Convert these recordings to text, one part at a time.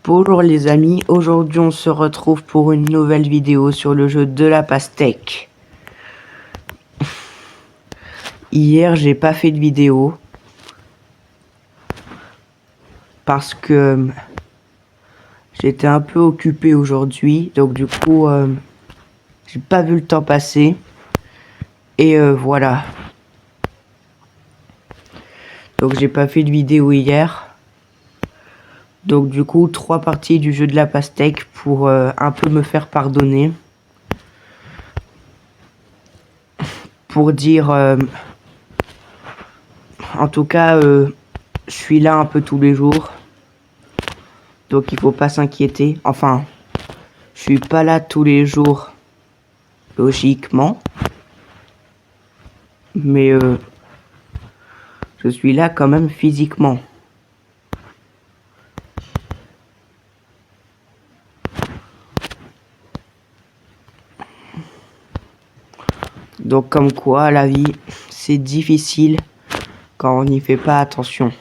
Bonjour les amis, aujourd'hui on se retrouve pour une nouvelle vidéo sur le jeu de la pastèque. Hier j'ai pas fait de vidéo parce que j'étais un peu occupé aujourd'hui, donc du coup j'ai pas vu le temps passer et voilà. Donc j'ai pas fait de vidéo hier. Donc du coup 3 parties du jeu de la pastèque pour un peu me faire pardonner. Pour dire en tout cas je suis là un peu tous les jours. Donc il faut pas s'inquiéter. Enfin, je suis pas là tous les jours logiquement. Mais je suis là quand même physiquement. Donc comme quoi la vie c'est difficile quand on n'y fait pas attention.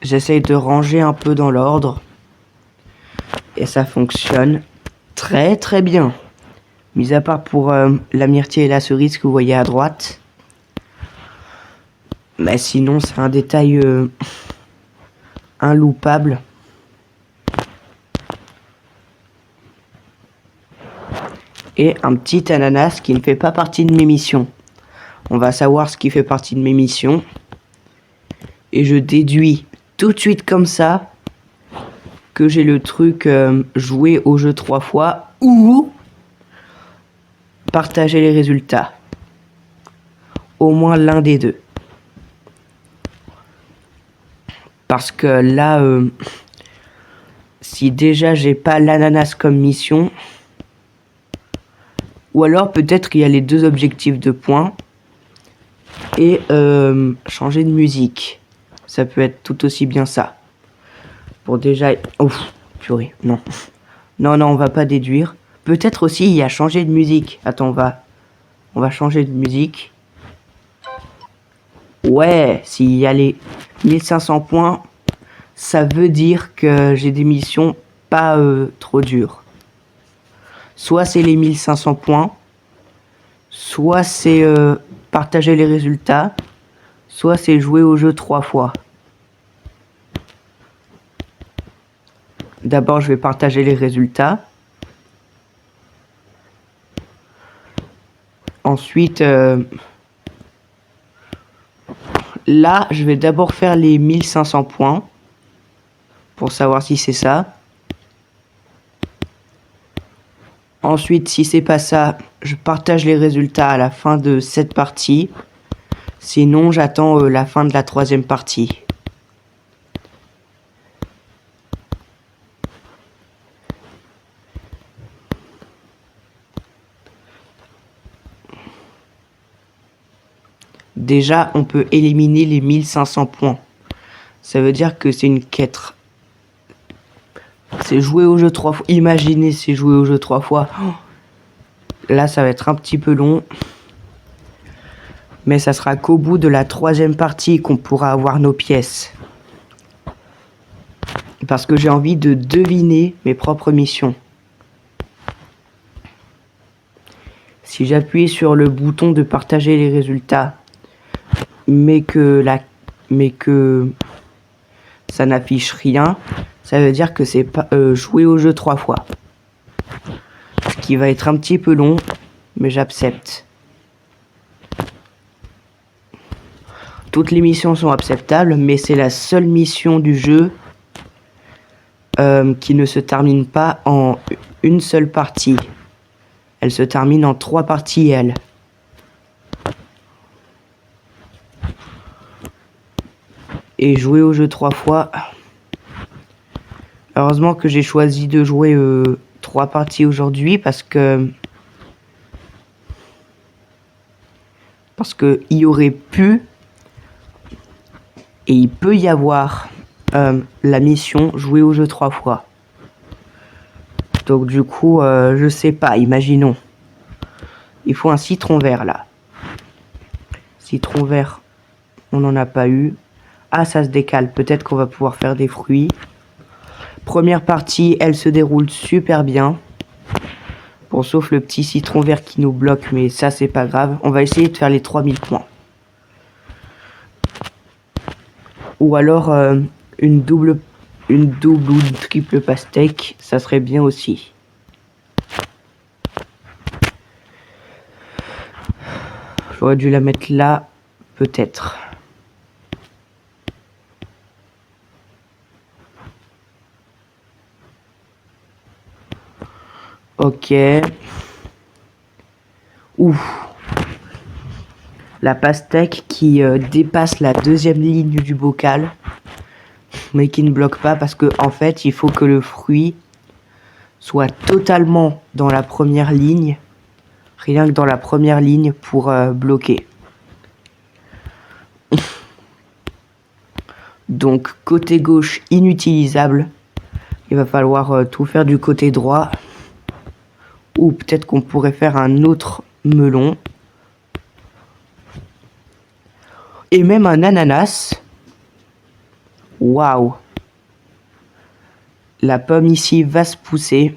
J'essaye de ranger un peu dans l'ordre et ça fonctionne très très bien. Mis à part pour la myrtille et la cerise que vous voyez à droite. Mais sinon c'est un détail inloupable. Et un petit ananas qui ne fait pas partie de mes missions. On va savoir ce qui fait partie de mes missions. Et je déduis tout de suite comme ça que j'ai le truc jouer au jeu 3 fois ou partager les résultats. Au moins l'un des deux. Parce que là, si déjà j'ai pas l'ananas comme mission, ou alors peut-être qu'il y a les deux objectifs de points et changer de musique. Ça peut être tout aussi bien ça. Pour déjà... Ouf, purée, non. Non, on va pas déduire. Peut-être aussi il y a changer de musique. Attends, on va changer de musique. Ouais, s'il y a les 1500 points, ça veut dire que j'ai des missions pas trop dures. Soit c'est les 1500 points, soit c'est partager les résultats, soit c'est jouer au jeu 3 fois. D'abord, je vais partager les résultats. Ensuite, là, je vais d'abord faire les 1500 points pour savoir si c'est ça. Ensuite, si c'est pas ça, je partage les résultats à la fin de cette partie. Sinon, j'attends la fin de la 3e partie. Déjà, on peut éliminer les 1500 points. Ça veut dire que c'est une quête. C'est jouer au jeu 3 fois. Imaginez, c'est jouer au jeu 3 fois. Là, ça va être un petit peu long. Mais ça sera qu'au bout de la 3e partie qu'on pourra avoir nos pièces. Parce que j'ai envie de deviner mes propres missions. Si j'appuie sur le bouton de partager les résultats, mais que ça n'affiche rien, ça veut dire que c'est pas jouer au jeu 3 fois. Ce qui va être un petit peu long, mais j'accepte. Toutes les missions sont acceptables, mais c'est la seule mission du jeu qui ne se termine pas en une seule partie. Elle se termine en 3 parties, elle. Et jouer au jeu 3 fois. Heureusement que j'ai choisi de jouer 3 parties aujourd'hui parce que il y aurait pu et il peut y avoir la mission jouer au jeu 3 fois. Donc du coup, je sais pas, imaginons. Il faut un citron vert là. Citron vert, on n'en a pas eu. Ah, ça se décale. Peut-être qu'on va pouvoir faire des fruits. Première partie, elle se déroule super bien. Bon, sauf le petit citron vert qui nous bloque, mais ça, c'est pas grave. On va essayer de faire les 3000 points. Ou alors, une double ou une triple pastèque, ça serait bien aussi. J'aurais dû la mettre là, peut-être. Ok. Ouf. La pastèque qui dépasse la deuxième ligne du bocal. Mais qui ne bloque pas parce que en fait, il faut que le fruit soit totalement dans la première ligne. Rien que dans la première ligne pour bloquer. Donc, côté gauche, inutilisable. Il va falloir tout faire du côté droit. Ou peut-être qu'on pourrait faire un autre melon. Et même un ananas. Waouh! La pomme ici va se pousser.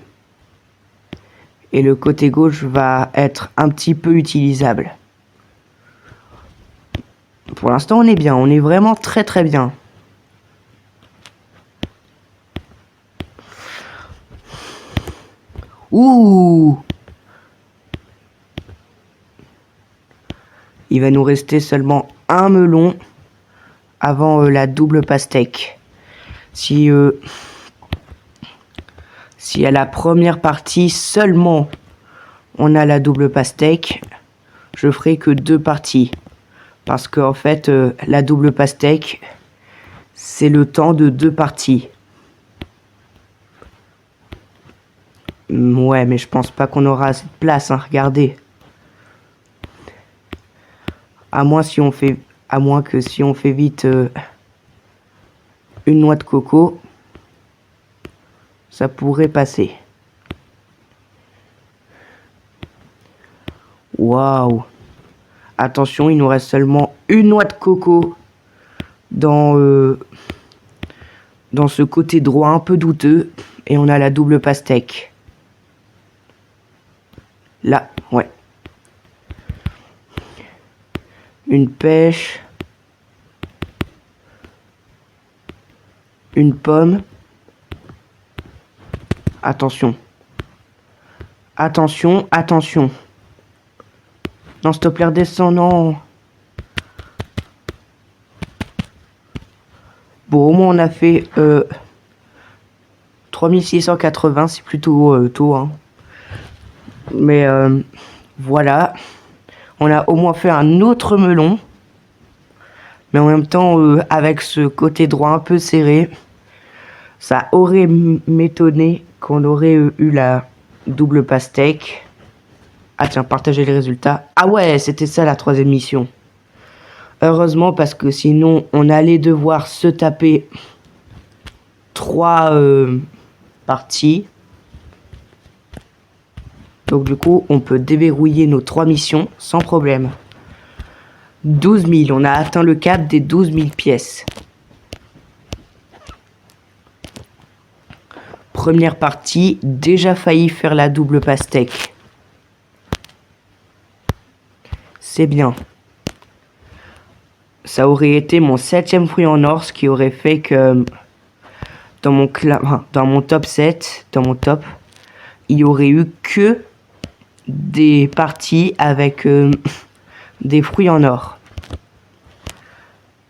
Et le côté gauche va être un petit peu utilisable. Pour l'instant, on est bien. On est vraiment très très bien. Ouh! Il va nous rester seulement un melon avant la double pastèque. Si à la première partie seulement on a la double pastèque, je ferai que 2 parties. Parce qu'en fait, la double pastèque, c'est le temps de 2 parties. Ouais, mais je pense pas qu'on aura assez de place, hein, regardez. À moins que si on fait vite une noix de coco, ça pourrait passer. Waouh! Attention, il nous reste seulement une noix de coco dans ce côté droit un peu douteux. Et on a la double pastèque. Là, ouais. Une pêche. Une pomme. Attention. Attention, attention. Non, stop, l'air descendant. Bon, au moins on a fait 3680, c'est plutôt tôt, hein. Mais voilà. On a au moins fait un autre melon. Mais en même temps, avec ce côté droit un peu serré, ça aurait m'étonné qu'on aurait eu la double pastèque. Ah tiens, partager les résultats. Ah ouais, c'était ça la 3e mission. Heureusement, parce que sinon, on allait devoir se taper 3 parties. Donc du coup, on peut déverrouiller nos 3 missions sans problème. 12 000, on a atteint le cap des 12 000 pièces. Première partie, déjà failli faire la double pastèque. C'est bien. Ça aurait été mon 7e fruit en or, ce qui aurait fait que dans mon top 7, il y aurait eu que des parties avec des fruits en or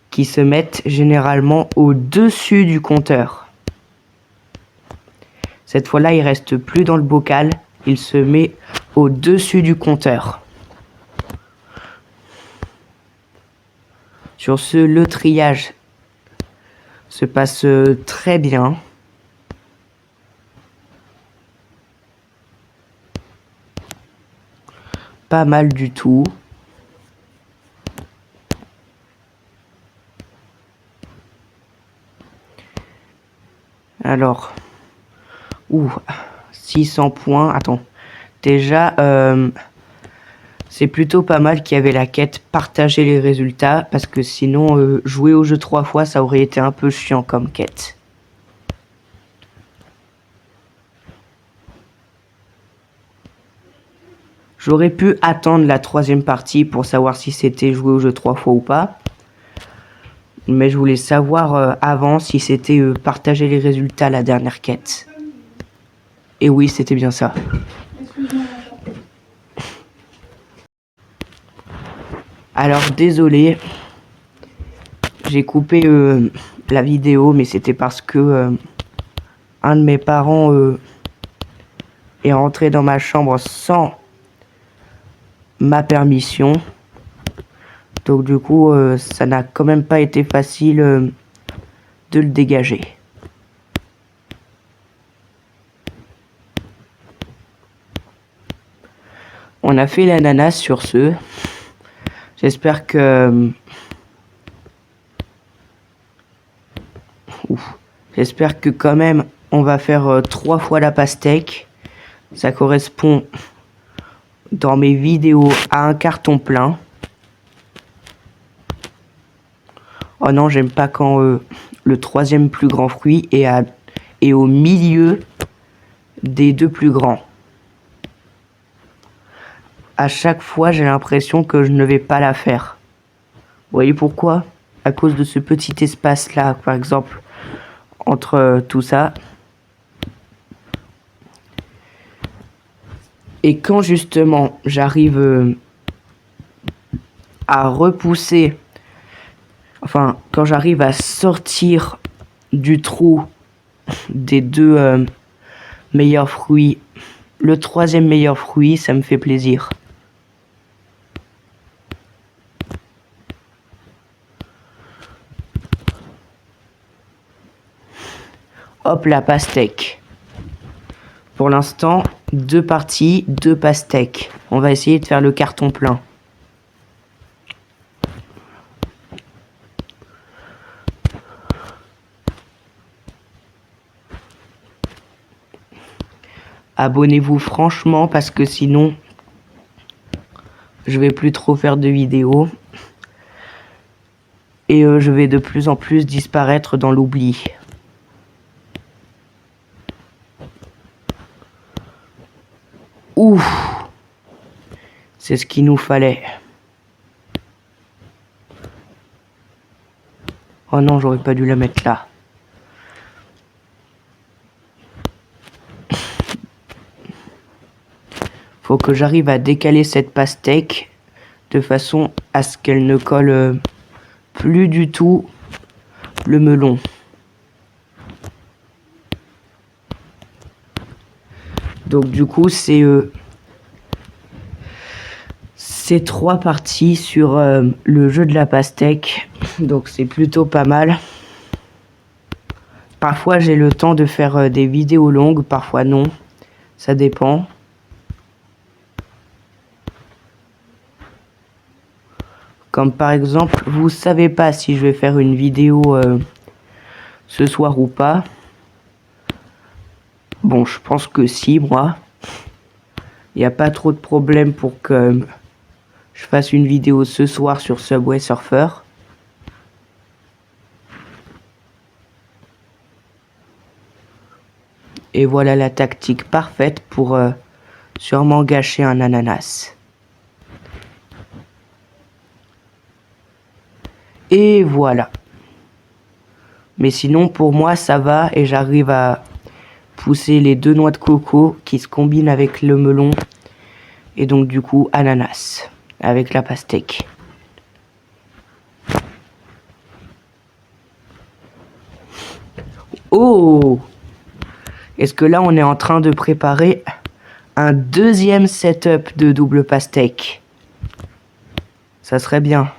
qui se mettent généralement au-dessus du compteur. Cette fois-là, il reste plus dans le bocal, il se met au-dessus du compteur. Sur ce, le triage se passe très bien. Pas mal du tout. Alors, 600 points. Attends, déjà, C'est plutôt pas mal qu'il y avait la quête partager les résultats, parce que sinon, jouer au jeu 3 fois, ça aurait été un peu chiant comme quête. J'aurais pu attendre la 3e partie pour savoir si c'était jouer au jeu 3 fois ou pas. Mais je voulais savoir avant si c'était partager les résultats la dernière quête. Et oui, c'était bien ça. Alors désolé, j'ai coupé la vidéo, mais c'était parce que un de mes parents est rentré dans ma chambre sans ma permission. Donc du coup, ça n'a quand même pas été facile de le dégager. On a fait l'ananas sur ce. J'espère que... J'espère que quand même, on va faire 3 fois la pastèque. Ça correspond dans mes vidéos à un carton plein. Oh non, j'aime pas quand le 3e plus grand fruit est au milieu des 2 plus grands. À chaque fois, j'ai l'impression que je ne vais pas la faire. Vous voyez pourquoi? À cause de ce petit espace-là, par exemple, entre tout ça. Et quand justement, j'arrive à repousser... Enfin, quand j'arrive à sortir du trou des 2 meilleurs fruits, le 3e meilleur fruit, ça me fait plaisir. Hop, la pastèque. Pour l'instant, 2 parties, 2 pastèques. On va essayer de faire le carton plein. Abonnez-vous franchement parce que sinon, je vais plus trop faire de vidéos. Et je vais de plus en plus disparaître dans l'oubli. Ouf! C'est ce qu'il nous fallait. Oh non, j'aurais pas dû la mettre là. Faut que j'arrive à décaler cette pastèque de façon à ce qu'elle ne colle plus du tout le melon. Donc du coup, c'est 3 parties sur le jeu de la pastèque. Donc c'est plutôt pas mal. Parfois j'ai le temps de faire des vidéos longues, parfois non. Ça dépend. Comme par exemple, vous savez pas si je vais faire une vidéo ce soir ou pas. Bon, je pense que si, moi. Il n'y a pas trop de problème pour que je fasse une vidéo ce soir sur Subway Surfer. Et voilà la tactique parfaite pour sûrement gâcher un ananas. Et voilà. Mais sinon, pour moi, ça va et j'arrive à pousser les 2 noix de coco qui se combinent avec le melon. Et donc, du coup, ananas avec la pastèque. Oh! Est-ce que là, on est en train de préparer un 2e setup de double pastèque? Ça serait bien.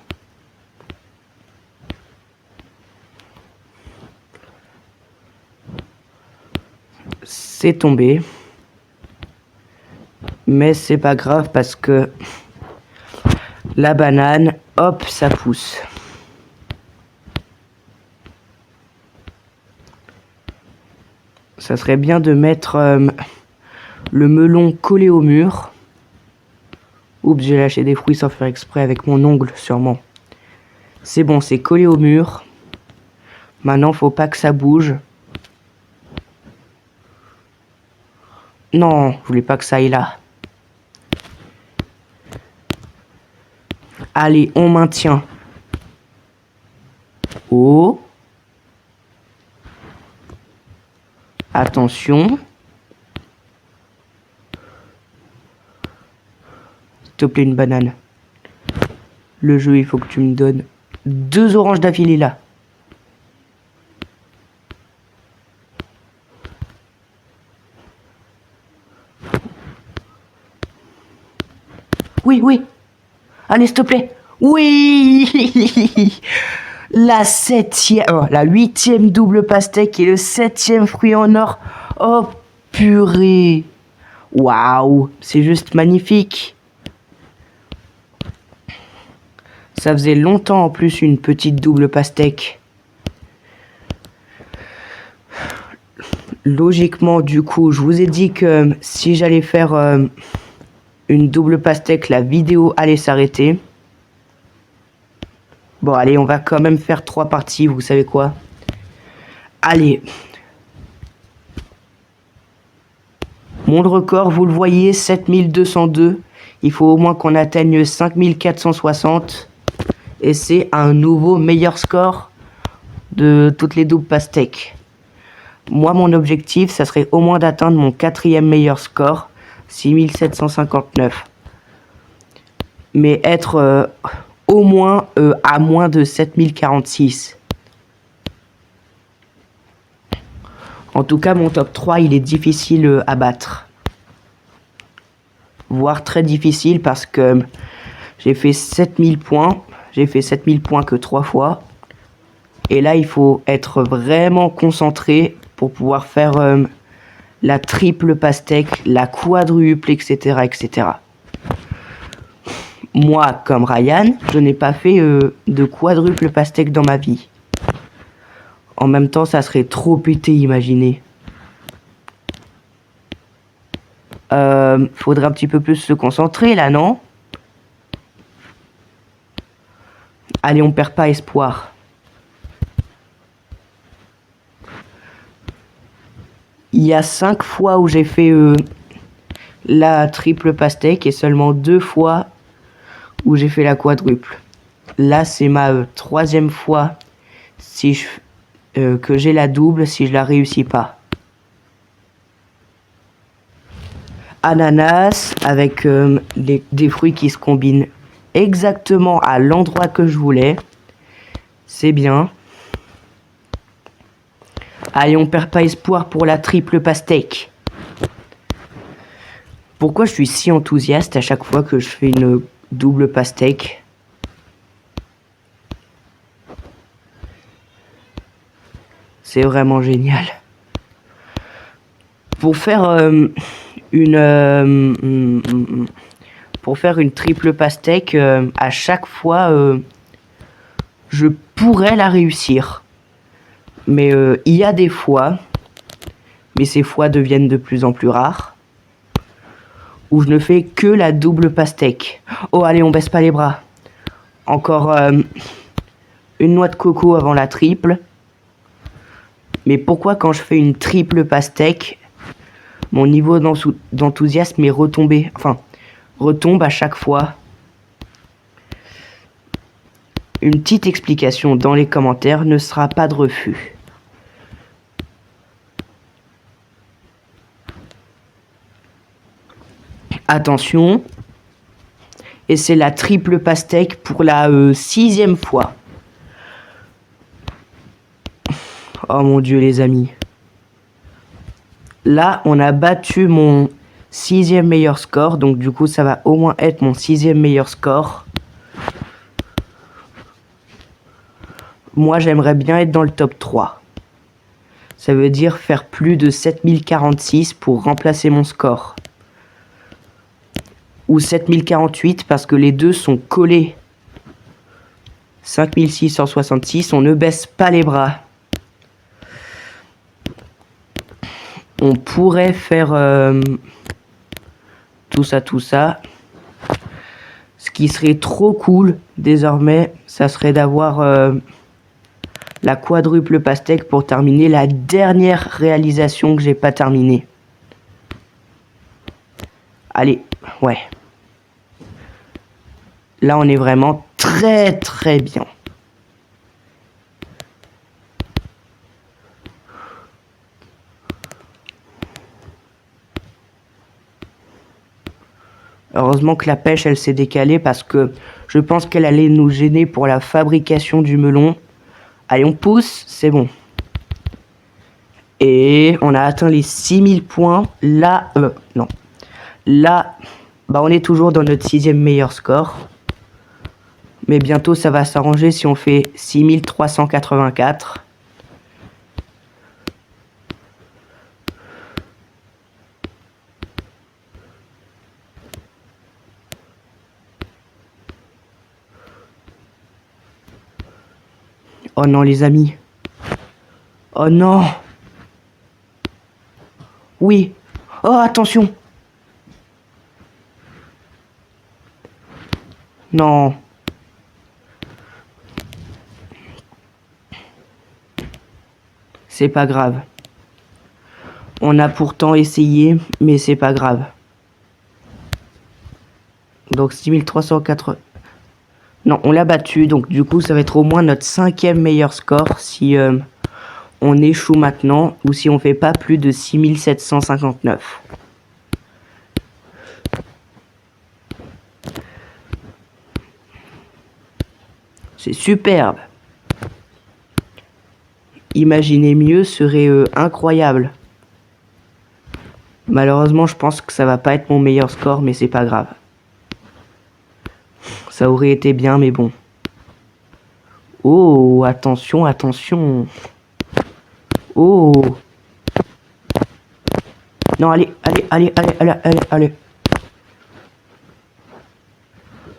C'est tombé. Mais c'est pas grave parce que la banane, hop, ça pousse. Ça serait bien de mettre le melon collé au mur. Oups, j'ai lâché des fruits sans faire exprès avec mon ongle, sûrement. C'est bon, c'est collé au mur. Maintenant, faut pas que ça bouge. Non, je voulais pas que ça aille là. Allez, on maintient. Oh. Attention. S'il te plaît, une banane. Le jeu, il faut que tu me donnes 2 oranges d'affilée là. Oui, oui. Allez, s'il te plaît. Oui. La 7e, la 8e double pastèque et le 7e fruit en or. Oh, purée. Waouh, c'est juste magnifique. Ça faisait longtemps en plus une petite double pastèque. Logiquement, du coup, je vous ai dit que si j'allais faire une double pastèque, la vidéo allait s'arrêter. Bon, allez, on va quand même faire 3 parties, vous savez quoi? Allez. Mon record, vous le voyez, 7202. Il faut au moins qu'on atteigne 5460. Et c'est un nouveau meilleur score de toutes les doubles pastèques. Moi, mon objectif, ça serait au moins d'atteindre mon 4e meilleur score, 6759. Mais être au moins à moins de 7046. En tout cas, mon top 3, il est difficile à battre. Voire très difficile parce que j'ai fait 7000 points. J'ai fait 7000 points que 3 fois. Et là, il faut être vraiment concentré pour pouvoir faire la triple pastèque, la quadruple, etc., etc. Moi, comme Ryan, je n'ai pas fait de quadruple pastèque dans ma vie. En même temps, ça serait trop pété, imaginez. Faudrait un petit peu plus se concentrer, là, non? Allez, on perd pas espoir. Il y a 5 fois où j'ai fait la triple pastèque et seulement 2 fois où j'ai fait la quadruple. Là, c'est ma 3e fois si que j'ai la double si je la réussis pas. Ananas avec des fruits qui se combinent exactement à l'endroit que je voulais. C'est bien. Allez, on perd pas espoir pour la triple pastèque. Pourquoi je suis si enthousiaste à chaque fois que je fais une double pastèque? C'est vraiment génial. Pour faire une triple pastèque, à chaque fois, je pourrais la réussir. Mais il y a des fois, mais ces fois deviennent de plus en plus rares, où je ne fais que la double pastèque. Oh, allez, on baisse pas les bras. Encore une noix de coco avant la triple. Mais pourquoi quand je fais une triple pastèque, mon niveau d'enthousiasme est retombé, enfin, retombe à chaque fois? Une petite explication dans les commentaires ne sera pas de refus. Attention. Et c'est la triple pastèque pour la 6e fois. Oh mon Dieu, les amis. Là, on a battu mon 6e meilleur score. Donc du coup, ça va au moins être mon 6e meilleur score. Moi, j'aimerais bien être dans le top 3. Ça veut dire faire plus de 7046 pour remplacer mon score. Ou 7048 parce que les deux sont collés. 5666, on ne baisse pas les bras. On pourrait faire tout ça. qui serait trop cool désormais, ça serait d'avoir la quadruple pastèque pour terminer la dernière réalisation que j'ai pas terminée. Allez, ouais. Là, on est vraiment très très bien. Heureusement que la pêche, elle s'est décalée parce que je pense qu'elle allait nous gêner pour la fabrication du melon. Allez, on pousse, c'est bon. Et on a atteint les 6000 points. Là, non. Là, bah on est toujours dans notre 6e meilleur score. Mais bientôt, ça va s'arranger si on fait 6384. Oh non, les amis. Oh non. Oui. Oh, attention. Non. C'est pas grave. On a pourtant essayé, mais c'est pas grave. Donc 6304. Non, on l'a battu, donc du coup ça va être au moins notre 5e meilleur score si on échoue maintenant ou si on fait pas plus de 6759. C'est superbe. Imaginer mieux serait incroyable. Malheureusement, je pense que ça va pas être mon meilleur score, mais c'est pas grave. Ça aurait été bien, mais bon. Oh, attention, attention. Oh. Non, allez, allez, allez, allez, allez, allez, allez.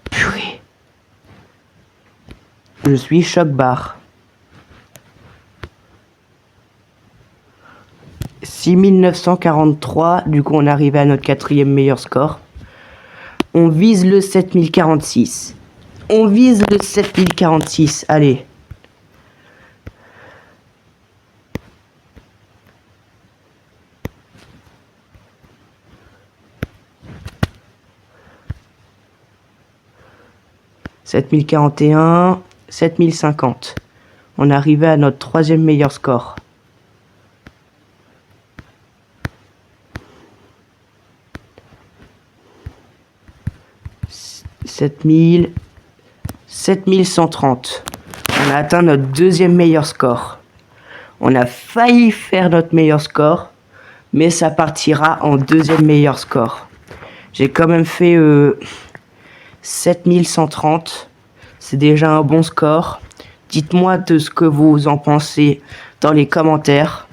Purée. Je suis choc-barre. 6943, du coup on est arrivé à notre 4e meilleur score. On vise le 7046. On vise le 7046, allez. « 7041, 7050. On est arrivé à notre 3e meilleur score. « 7130. On a atteint notre 2e meilleur score. On a failli faire notre meilleur score, mais ça partira en 2e meilleur score. J'ai quand même fait 7130. C'est déjà un bon score. Dites-moi de ce que vous en pensez dans les commentaires.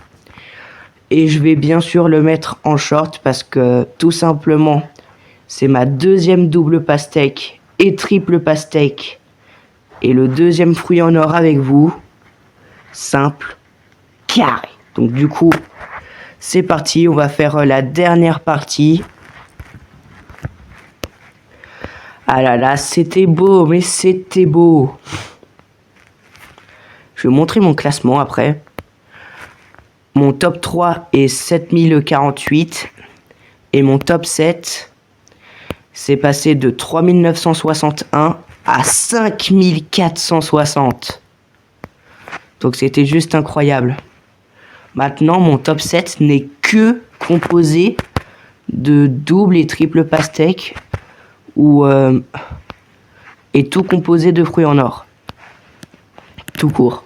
Et je vais bien sûr le mettre en short parce que tout simplement, c'est ma 2e double pastèque et triple pastèque. Et le 2e fruit en or avec vous. Simple, carré. Donc du coup, c'est parti. On va faire la dernière partie. Ah là là, c'était beau, mais c'était beau. Je vais montrer mon classement après. Mon top 3 est 7048. Et mon top 7, c'est passé de 3961 à 5460. Donc c'était juste incroyable. Maintenant, mon top 7 n'est que composé de double et triple pastèque. Et tout composé de fruits en or. Tout court.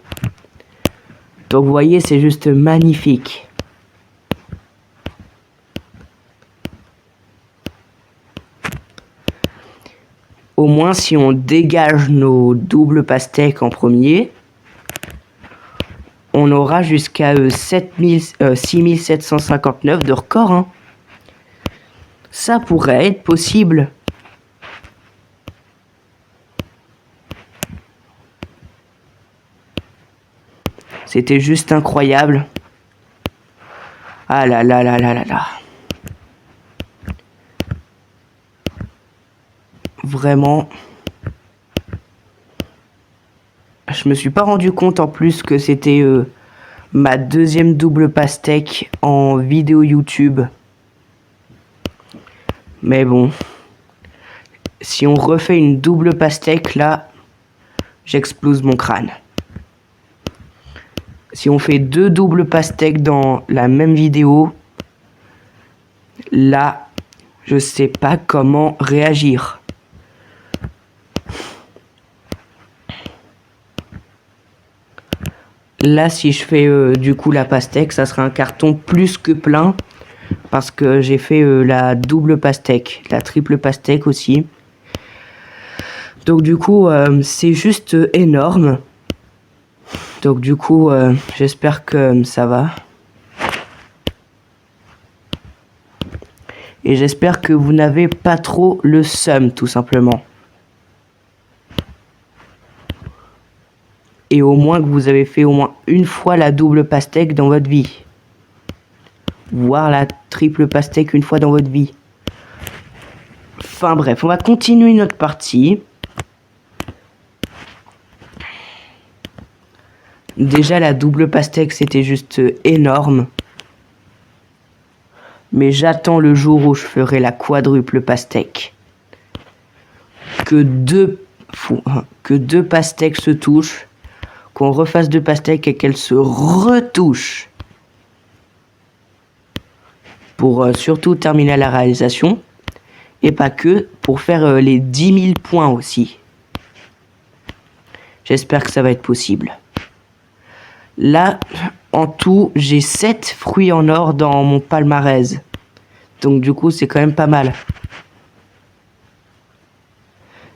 Donc vous voyez, c'est juste magnifique. Au moins, si on dégage nos doubles pastèques en premier, on aura jusqu'à 6759 de record. Hein. Ça pourrait être possible. C'était juste incroyable. Ah là là là là là là. Vraiment. Je me suis pas rendu compte en plus que c'était ma deuxième double pastèque en vidéo YouTube. Mais bon, si on refait une double pastèque, là, j'explose mon crâne. Si on fait 2 doubles pastèques dans la même vidéo, là, je sais pas comment réagir. Là, si je fais du coup la pastèque, ça sera un carton plus que plein. Parce que j'ai fait la double pastèque, la triple pastèque aussi. Donc du coup, c'est juste énorme. Donc du coup, j'espère que ça va. Et j'espère que vous n'avez pas trop le seum, tout simplement. Et au moins que vous avez fait au moins une fois la double pastèque dans votre vie. Voire la triple pastèque une fois dans votre vie. Enfin bref, on va continuer notre partie. Déjà la double pastèque c'était juste énorme. Mais j'attends le jour où je ferai la quadruple pastèque. Que deux pastèques se touchent. Qu'on refasse 2 pastèques et qu'elles se retouchent. Pour surtout terminer la réalisation. Et pas que, pour faire les 10 000 points aussi. J'espère que ça va être possible. Là, en tout, j'ai 7 fruits en or dans mon palmarès. Donc du coup, c'est quand même pas mal.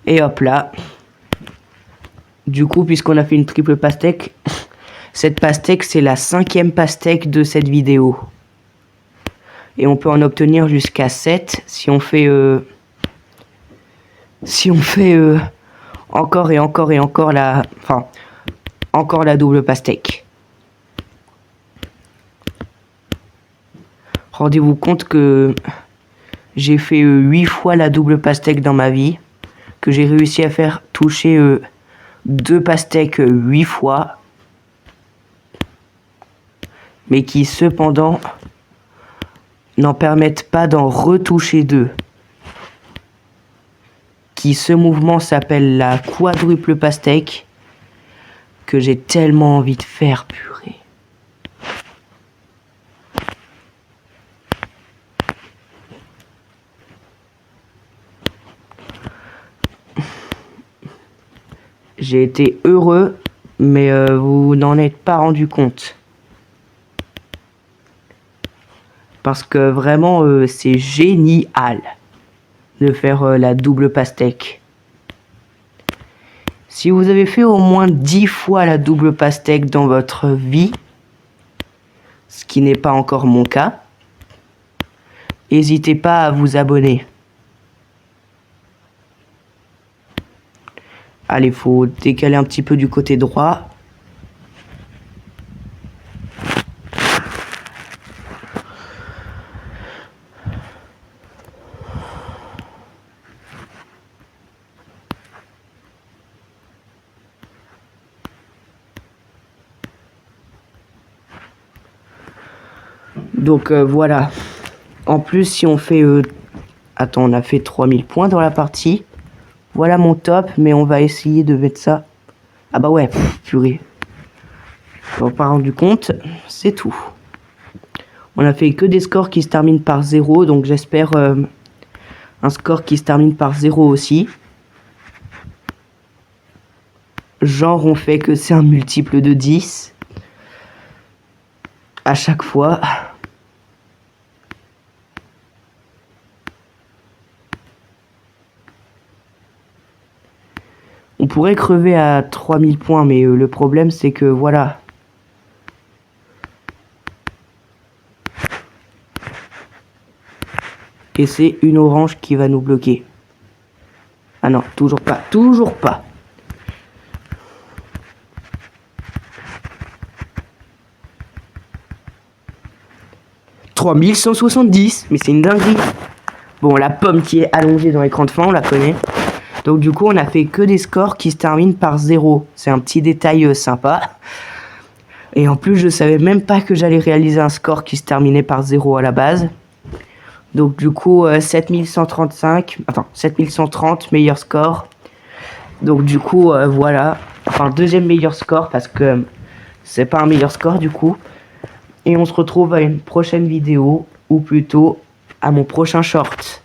Et hop là. Du coup, puisqu'on a fait une triple pastèque, cette pastèque, c'est la 5e pastèque de cette vidéo. Et on peut en obtenir jusqu'à 7 si on fait... encore et encore et encore la... Enfin, encore la double pastèque. Rendez-vous compte que j'ai fait 8 fois la double pastèque dans ma vie. Que j'ai réussi à faire toucher 2 pastèques 8 fois. Mais qui cependant n'en permettent pas d'en retoucher 2. Ce mouvement s'appelle la quadruple pastèque. Que j'ai tellement envie de faire, purée. J'ai été heureux, mais vous n'en êtes pas rendu compte. Parce que vraiment, c'est génial de faire la double pastèque. Si vous avez fait au moins 10 fois la double pastèque dans votre vie, ce qui n'est pas encore mon cas, n'hésitez pas à vous abonner. Allez, faut décaler un petit peu du côté droit. Donc voilà. En plus, si on fait... Attends, on a fait 3000 points dans la partie. Voilà mon top, mais on va essayer de mettre ça... Ah bah ouais, purée. Je m'en pas rendu compte, c'est tout. On a fait que des scores qui se terminent par 0, donc j'espère un score qui se termine par 0 aussi. Genre on fait que c'est un multiple de 10. À chaque fois. On pourrait crever à 3000 points, mais le problème c'est que voilà. Et c'est une orange qui va nous bloquer. Ah non, toujours pas, toujours pas. « 3170 », mais c'est une dinguerie. Bon, la pomme qui est allongée dans l'écran de fin, on la connaît. Donc du coup, on a fait que des scores qui se terminent par 0. C'est un petit détail sympa. Et en plus, je savais même pas que j'allais réaliser un score qui se terminait par 0 à la base. Donc du coup, 7135, enfin 7130, meilleur score. Donc du coup, voilà. Enfin, deuxième meilleur score parce que c'est pas un meilleur score du coup. Et on se retrouve à une prochaine vidéo, ou plutôt à mon prochain short.